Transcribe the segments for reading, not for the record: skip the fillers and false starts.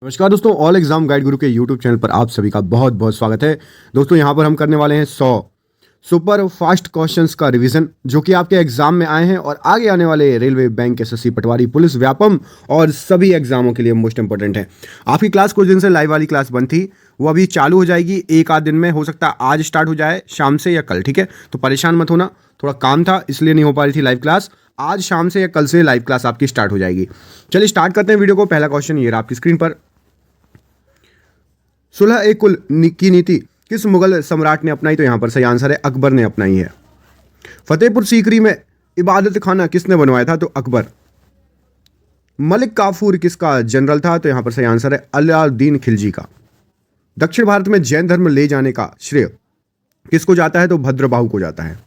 नमस्कार दोस्तों, all exam guide गुरु के यूट्यूब चैनल पर आप सभी का बहुत बहुत स्वागत है। दोस्तों यहाँ पर हम करने वाले हैं 100 सुपर फास्ट क्वेश्चंस का रिवीजन जो कि आपके एग्जाम में आए हैं और आगे आने वाले रेलवे, बैंक, एसएससी, पटवारी, पुलिस, व्यापम और सभी एग्जामों के लिए मोस्ट इंपॉर्टेंट है। आपकी क्लास कुछ दिन से लाइव वाली क्लास बंद थी, वो अभी चालू हो जाएगी एक आध दिन में। हो सकता है आज स्टार्ट हो जाए शाम से या कल, ठीक है? तो परेशान मत होना, थोड़ा काम था इसलिए नहीं हो पा रही थी लाइव क्लास। आज शाम से या कल से लाइव क्लास आपकी स्टार्ट हो जाएगी। चलिए स्टार्ट करते हैं वीडियो को। पहला क्वेश्चन ये रहा आपकी स्क्रीन पर। सुलह ए कुल की नीति किस मुगल सम्राट ने अपनाई? तो यहां पर सही आंसर है अकबर ने अपनाई है। फतेहपुर सीकरी में इबादत खाना किसने बनवाया था? तो अकबर। मलिक काफूर किसका जनरल था? तो यहां पर सही आंसर है अलाउद्दीन खिलजी का। दक्षिण भारत में जैन धर्म ले जाने का श्रेय किसको जाता है? तो भद्रबाहु को जाता है।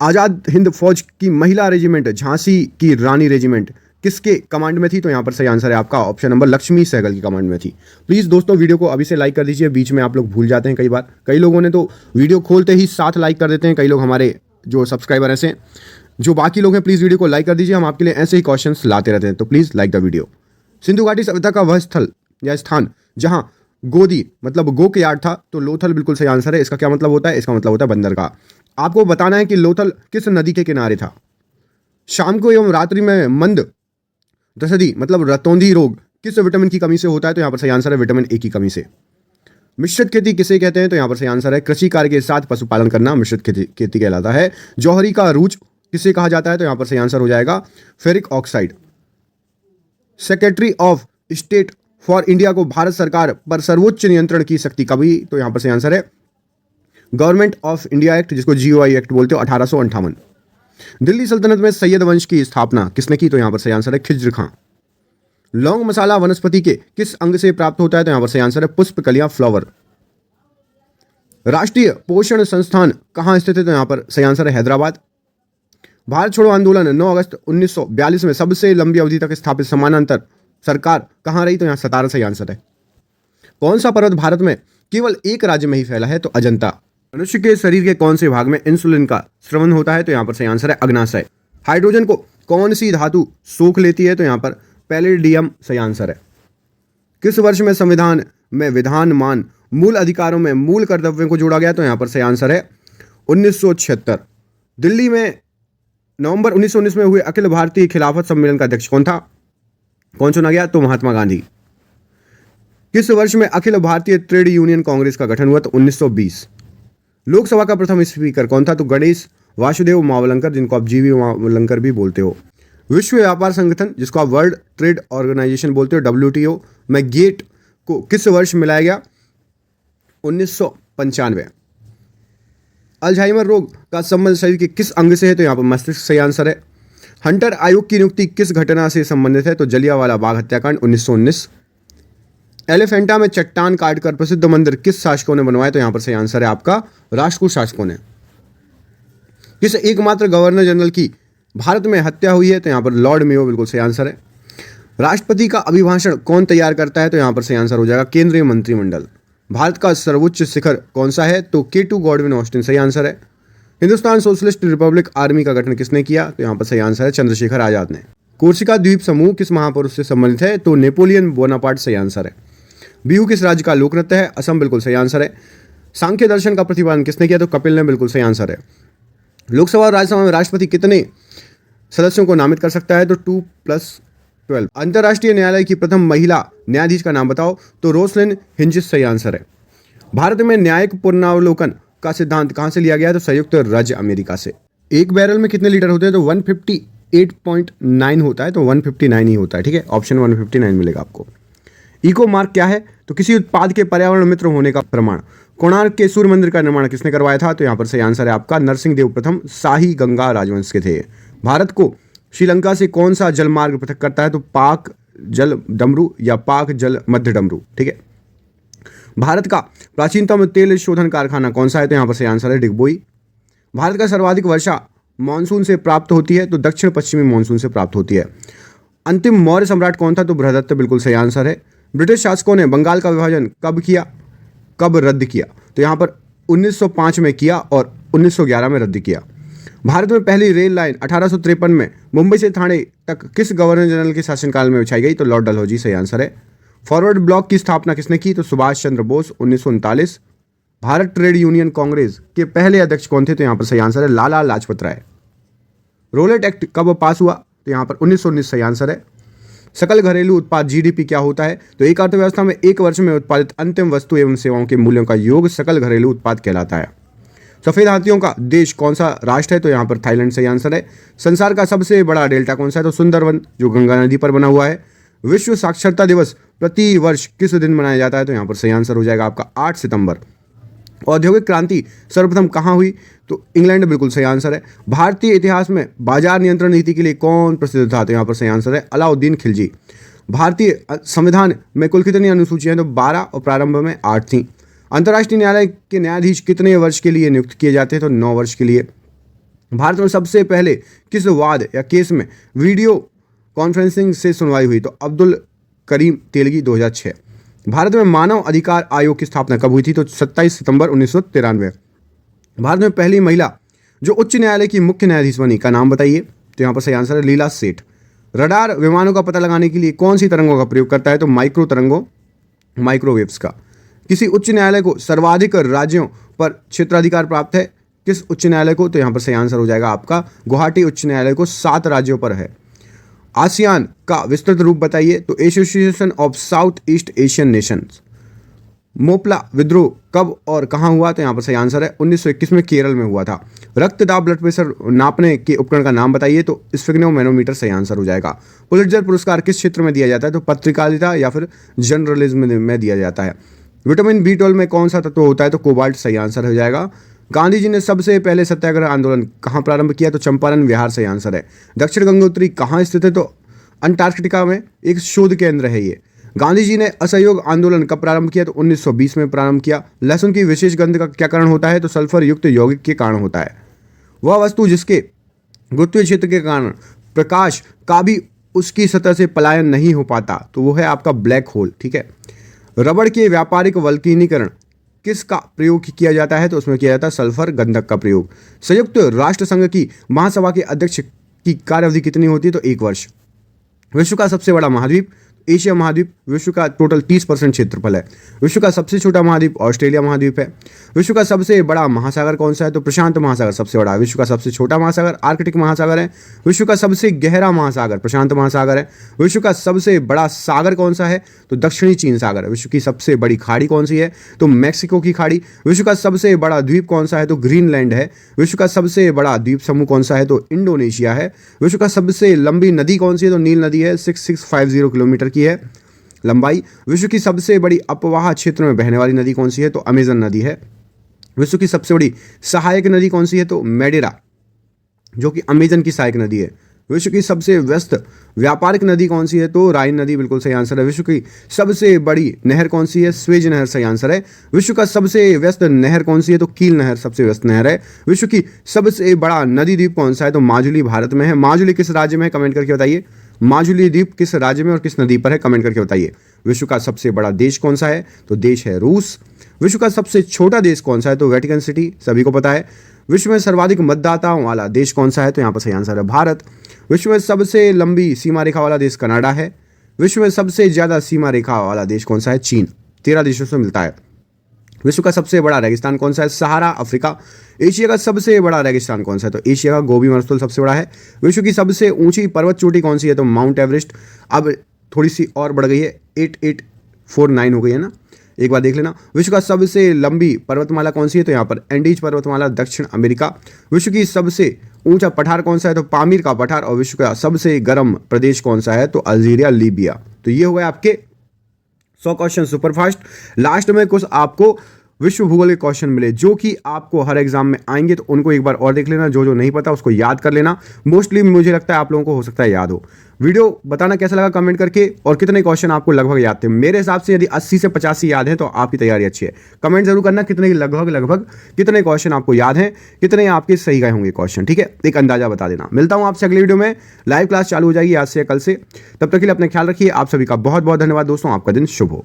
आजाद हिंद फौज की महिला रेजिमेंट झांसी की रानी रेजिमेंट किसके कमांड में थी? तो यहां पर सही आंसर है आपका ऑप्शन नंबर लक्ष्मी सहगल की कमांड में थी। प्लीज दोस्तों वीडियो को अभी से लाइक कर दीजिए, बीच में आप लोग भूल जाते हैं कई बार। कई लोगों ने तो वीडियो खोलते ही 7 लाइक कर देते हैं। कई लोग हमारे जो सब्सक्राइबर ऐसे जो बाकी लोग हैं, प्लीज वीडियो को लाइक कर दीजिए। हम आपके लिए ऐसे ही क्वेश्चन लाते रहते हैं, तो please like the video. Sindhu घाटी सभ्यता का वह स्थल या स्थान जहां गोदी मतलब गो के यार्ड था, तो लोथल बिल्कुल सही आंसर है। इसका क्या मतलब होता है? इसका मतलब होता है बंदरगाह। आपको बताना है कि लोथल किस नदी के किनारे था। शाम को एवं रात्रि में मंद दसदी मतलब रतौंधी रोग किस विटामिन की कमी से होता है? तो यहां पर सही आंसर है विटामिन ए की कमी से। मिश्रित खेती किसे कहते हैं? तो यहां पर सही आंसर है कृषि कार्य के साथ पशुपालन करना मिश्रित खेती कहलाता है। जौहरी का रूच किसे कहा जाता है? तो यहां पर सही आंसर हो जाएगा ferric oxide. Secretary of state for India को भारत सरकार पर सर्वोच्च नियंत्रण की शक्ति कभी? तो यहां पर सही आंसर है गवर्नमेंट ऑफ इंडिया एक्ट, जिसको जीओआई एक्ट बोलते हो, 1858। दिल्ली सल्तनत में सैयद वंश की स्थापना किसने की? तो यहां पर सही आंसर है खिज्र खां। लौंग मसाला वनस्पति के किस अंग से प्राप्त होता है? तो यहां पर सही आंसर है पुष्प कलियां, फ्लावर। राष्ट्रीय पोषण संस्थान कहां स्थित है? तो यहां पर सही आंसर है हैदराबाद। भारत छोड़ो आंदोलन 9 अगस्त 1942 में सबसे लंबी अवधि तक स्थापित समानांतर सरकार कहां रही? तो यहां सतारा सही आंसर है। कौन सा पर्वत भारत में केवल एक राज्य में ही फैला है? तो अजंता। मनुष्य के शरीर के कौन से भाग में इंसुलिन का स्रवण होता है? तो यहां पर सही आंसर है अग्नाशय। हाइड्रोजन को कौन सी धातु सोख लेती है? तो यहां पर पैलेडियम सही आंसर है। किस वर्ष में संविधान में विधानमान मूल अधिकारों में मूल कर्तव्यों को जोड़ा गया? तो यहां पर सही आंसर है 1976। दिल्ली में नवंबर 1919 में हुए अखिल भारतीय खिलाफत सम्मेलन का अध्यक्ष कौन था? कौन चुना गया? तो महात्मा गांधी। किस वर्ष में अखिल भारतीय ट्रेड यूनियन कांग्रेस का गठन हुआ? तो 1920। लोकसभा का प्रथम स्पीकर कौन था? तो गणेश वासुदेव मावलंकर, जिनको आप जीवी मावलंकर भी बोलते हो। विश्व व्यापार संगठन, जिसको आप वर्ल्ड ट्रेड ऑर्गेनाइजेशन बोलते हो, WTO में गेट को किस वर्ष मिलाया गया? 1995। अल्जाइमर रोग का संबंध शरीर के किस अंग से है? तो यहां पर मस्तिष्क सही आंसर है। हंटर आयोग की नियुक्ति किस घटना से संबंधित है? तो जलियांवाला बाग हत्याकांड 1919। एलिफेंटा में चट्टान काटकर प्रसिद्ध मंदिर किस शासकों ने बनवाया? तो यहां पर सही आंसर है आपका राष्ट्रकूट शासकों ने। किस एकमात्र गवर्नर जनरल की भारत में हत्या हुई है? तो यहां पर लॉर्ड मेयो बिल्कुल सही आंसर है। राष्ट्रपति का अभिभाषण कौन तैयार करता है? तो यहां पर सही आंसर हो जाएगा केंद्रीय मंत्रिमंडल। भारत का सर्वोच्च शिखर कौन सा है? तो K2 गॉडविन ऑस्टिन सही आंसर है। हिंदुस्तान सोशलिस्ट रिपब्लिक आर्मी का गठन किसने किया? तो यहां पर सही आंसर है चंद्रशेखर आजाद ने। कोर्सिका द्वीप समूह किस महापुरुष से संबंधित है? तो नेपोलियन बोनापार्ट सही आंसर है। बिहू किस राज्य का लोक नृत्य है? असम बिल्कुल सही आंसर है। सांख्य दर्शन का प्रतिपादन किसने किया? तो कपिल ने बिल्कुल सही आंसर है। लोकसभा और राज्यसभा में राष्ट्रपति कितने सदस्यों को नामित कर सकता है? तो 2+12। अंतर्राष्ट्रीय न्यायालय की प्रथम महिला न्यायाधीश का नाम बताओ? तो रोसलिन हिंजिस सही आंसर है। भारत में न्यायिक पुनरावलोकन का सिद्धांत कहां से लिया गया है? तो संयुक्त राज्य अमेरिका से। एक बैरल में कितने लीटर होते हैं? तो 158.9 होता है, तो 159 ही होता है, ठीक है? ऑप्शन 159 मिलेगा आपको। इको मार्क क्या है? तो किसी उत्पाद के पर्यावरण मित्र होने का प्रमाण। कोणार्क के सूर्य मंदिर का निर्माण किसने करवाया था? तो यहां पर सही आंसर है आपका नरसिंह देव प्रथम, शाही गंगा राजवंश के थे। भारत को श्रीलंका से कौन सा जल मार्ग पृथक करता है? तो पाक जल डमरू या पाक जल मध्य डमरू, ठीक है? भारत का प्राचीनतम तेल शोधन कारखाना कौन सा है? तो यहां पर सही आंसर है डिगबोई। भारत का सर्वाधिक वर्षा मानसून से प्राप्त होती है? तो दक्षिण पश्चिमी मानसून से प्राप्त होती है। अंतिम मौर्य सम्राट कौन था? तो बृहदत्त बिल्कुल सही आंसर है। ब्रिटिश शासकों ने बंगाल का विभाजन कब किया, कब रद्द किया? तो यहां पर 1905 में किया और 1911 में रद्द किया। भारत में पहली रेल लाइन 1853 में मुंबई से ठाणे तक किस गवर्नर जनरल के शासनकाल में बिछाई गई? तो लॉर्ड डलहौजी सही आंसर है। फॉरवर्ड ब्लॉक की स्थापना किसने की? तो सुभाष चंद्र बोस 1939। भारत ट्रेड यूनियन कांग्रेस के पहले अध्यक्ष कौन थे? तो यहाँ पर सही आंसर है लाला लाजपत राय। रोलेट एक्ट कब पास हुआ? तो यहाँ पर 1919 सही आंसर है। सकल घरेलू उत्पाद जीडीपी क्या होता है? तो एक अर्थव्यवस्था में एक वर्ष में उत्पादित अंतिम वस्तु एवं सेवाओं के मूल्यों का योग सकल घरेलू उत्पाद कहलाता है। सफेद हाथियों का देश कौन सा राष्ट्र है? तो यहाँ पर थाईलैंड सही आंसर है। संसार का सबसे बड़ा डेल्टा कौन सा है? तो सुंदरवन, जो गंगा नदी पर बना हुआ है। विश्व साक्षरता दिवस प्रति वर्ष किस दिन मनाया जाता है? तो यहाँ पर सही आंसर हो जाएगा आपका 8 सितंबर। औद्योगिक क्रांति सर्वप्रथम कहाँ हुई? तो इंग्लैंड बिल्कुल सही आंसर है। भारतीय इतिहास में बाजार नियंत्रण नीति के लिए कौन प्रसिद्ध था? तो यहाँ पर सही आंसर है अलाउद्दीन खिलजी। भारतीय संविधान में कुल कितनी अनुसूचियां? तो 12 और प्रारंभ में 8 थी। अंतर्राष्ट्रीय न्यायालय के न्यायाधीश कितने वर्ष के लिए नियुक्त किए जाते हैं? तो 9 वर्ष के लिए। भारत में सबसे पहले किस वाद या केस में वीडियो कॉन्फ्रेंसिंग से सुनवाई हुई? तो अब्दुल करीम तेलगी 2006। भारत में मानव अधिकार आयोग की स्थापना कब हुई थी? तो 27 सितंबर 1993। भारत में पहली महिला जो उच्च न्यायालय की मुख्य न्यायाधीश बनी का नाम बताइए? तो यहाँ पर सही आंसर है लीला सेठ। रडार विमानों का पता लगाने के लिए कौन सी तरंगों का प्रयोग करता है? तो माइक्रो तरंगों, माइक्रोवेव्स का। किसी उच्च न्यायालय को सर्वाधिक राज्यों पर क्षेत्राधिकार प्राप्त है? किस उच्च न्यायालय को? तो यहाँ पर सही आंसर हो जाएगा आपका गुवाहाटी उच्च न्यायालय को 7 राज्यों पर है। आसियान का विस्तृत रूप बताइए? तो association of south east Asian Nations. Moplah विद्रोह कब और कहाँ हुआ? तो यहाँ पर सही आंसर है 1921 में केरल में हुआ था। रक्तदाब ब्लड प्रेशर नापने के उपकरण का नाम बताइए? तो स्फिग्नोमेनोमीटर सही आंसर हो जाएगा। पुलित्जर पुरस्कार किस क्षेत्र में दिया जाता है? तो पत्रकारिता या फिर जर्नलिज्म में दिया जाता है। विटामिन B12 में कौन सा तत्व होता है? तो कोबाल्ट सही आंसर हो जाएगा। गांधी जी ने सबसे पहले सत्याग्रह आंदोलन कहाँ प्रारंभ किया? तो चंपारण बिहार सही आंसर है। दक्षिण गंगोत्री कहाँ स्थित है? तो अंटार्कटिका में एक शोध केंद्र है ये। गांधी जी ने असहयोग आंदोलन कब प्रारंभ किया? तो 1920 में प्रारंभ किया। लहसुन की विशेष गंध का क्या कारण होता है? तो सल्फर युक्त यौगिक के कारण होता है। वह वस्तु जिसके गुरुत्वीय क्षेत्र के कारण प्रकाश का भी उसकी सतह से पलायन नहीं हो पाता, तो वो है आपका ब्लैक होल। ठीक है। रबड़ के व्यापारिक वल्कनीकरण किसका प्रयोग किया जाता है? तो उसमें किया जाता है सल्फर गंधक का प्रयोग। संयुक्त राष्ट्र संघ की महासभा के अध्यक्ष की कार्यावधि कितनी होती है? तो 1 वर्ष। विश्व का सबसे बड़ा महाद्वीप एशिया महाद्वीप, विश्व का टोटल 30% क्षेत्रफल है। विश्व का सबसे छोटा महाद्वीप ऑस्ट्रेलिया महाद्वीप है। विश्व का सबसे बड़ा महासागर कौन सा है? तो प्रशांत महासागर सबसे बड़ा है। विश्व का सबसे छोटा महासागर आर्कटिक महासागर है। विश्व का सबसे गहरा महासागर प्रशांत महासागर है। विश्व का सबसे बड़ा सागर कौन सा है? तो दक्षिणी चीन सागर है। विश्व की सबसे बड़ी खाड़ी कौन सी है? तो मैक्सिको की खाड़ी। विश्व का सबसे बड़ा द्वीप कौन सा है? तो ग्रीनलैंड है। विश्व का सबसे बड़ा द्वीप समूह कौन सा है? तो इंडोनेशिया है। विश्व का सबसे लंबी नदी कौन सी है? तो नील नदी है, 6650 किलोमीटर की है लंबाई। विश्व की सबसे बड़ी अपवाह क्षेत्र में बहने वाली नदी कौन सी है? तो अमेजन नदी है। विश्व की सबसे बड़ी सहायक नदी कौन सी है? तो मेडेरा, जो कि अमेजन की सहायक नदी है। विश्व की सबसे व्यस्त व्यापारिक नदी कौन सी है? तो राइन नदी बिल्कुल सही आंसर है। विश्व की सबसे बड़ी नहर कौन सी है? स्वेज नहर सही आंसर है। विश्व का सबसे व्यस्त नहर कौन सी है? तो कील नहर सबसे व्यस्त नहर है। विश्व की सबसे बड़ा नदी द्वीप कौन सा है? तो माजुली भारत में है। माजुली किस राज्य में है? कमेंट करके बताइए। माजुली द्वीप किस राज्य में और किस नदी पर है? कमेंट करके बताइए। विश्व का सबसे बड़ा देश कौन सा है? तो देश है रूस। विश्व का सबसे छोटा देश कौन सा है? तो वेटिकन सिटी, सभी को पता है। विश्व में सर्वाधिक मतदाताओं वाला देश कौन सा है? तो यहाँ पर सही आंसर है भारत। विश्व में सबसे लंबी सीमा रेखा वाला देश कनाडा है। विश्व में सबसे ज्यादा सीमा रेखा वाला देश कौन सा है? चीन, 13 देशों से मिलता है। विश्व का सबसे बड़ा रेगिस्तान कौन सा है? सहारा अफ्रीका। एशिया का सबसे बड़ा रेगिस्तान कौन सा है? तो एशिया का गोबी मरुस्थल सबसे बड़ा है। विश्व की सबसे ऊंची पर्वत चोटी कौन सी है? तो माउंट एवरेस्ट। अब थोड़ी सी और बढ़ गई है, 8849 हो गई है ना, एक बार देख लेना। विश्व का सबसे लंबी पर्वतमाला कौन सी है? तो यहाँ पर एंडीज पर्वतमाला, दक्षिण अमेरिका। विश्व की सबसे ऊंचा पठार कौन सा है? तो पामीर का पठार। और विश्व का सबसे गर्म प्रदेश कौन सा है? तो अल्जीरिया, लीबिया। तो ये हो गए आपके 100 क्वेश्चन सुपरफास्ट। लास्ट में कुछ आपको विश्व भूगोल के क्वेश्चन मिले जो कि आपको हर एग्जाम में आएंगे, तो उनको एक बार और देख लेना। जो नहीं पता उसको याद कर लेना। मोस्टली मुझे लगता है आप लोगों को हो सकता है याद हो। वीडियो बताना कैसा लगा कमेंट करके, और कितने क्वेश्चन आपको लगभग याद थे। मेरे हिसाब से यदि 80 से 85 याद है तो आपकी तैयारी अच्छी है। कमेंट जरूर करना कितने लगभग कितने क्वेश्चन आपको याद हैं, कितने आपके सही गए होंगे क्वेश्चन। ठीक है, एक अंदाजा बता देना। मिलता हूं आपसे अगले वीडियो में। लाइव क्लास चालू हो जाएगी आज से या कल से। तब तक के लिए अपना ख्याल रखिए। आप सभी का बहुत बहुत धन्यवाद दोस्तों। आपका दिन शुभ हो।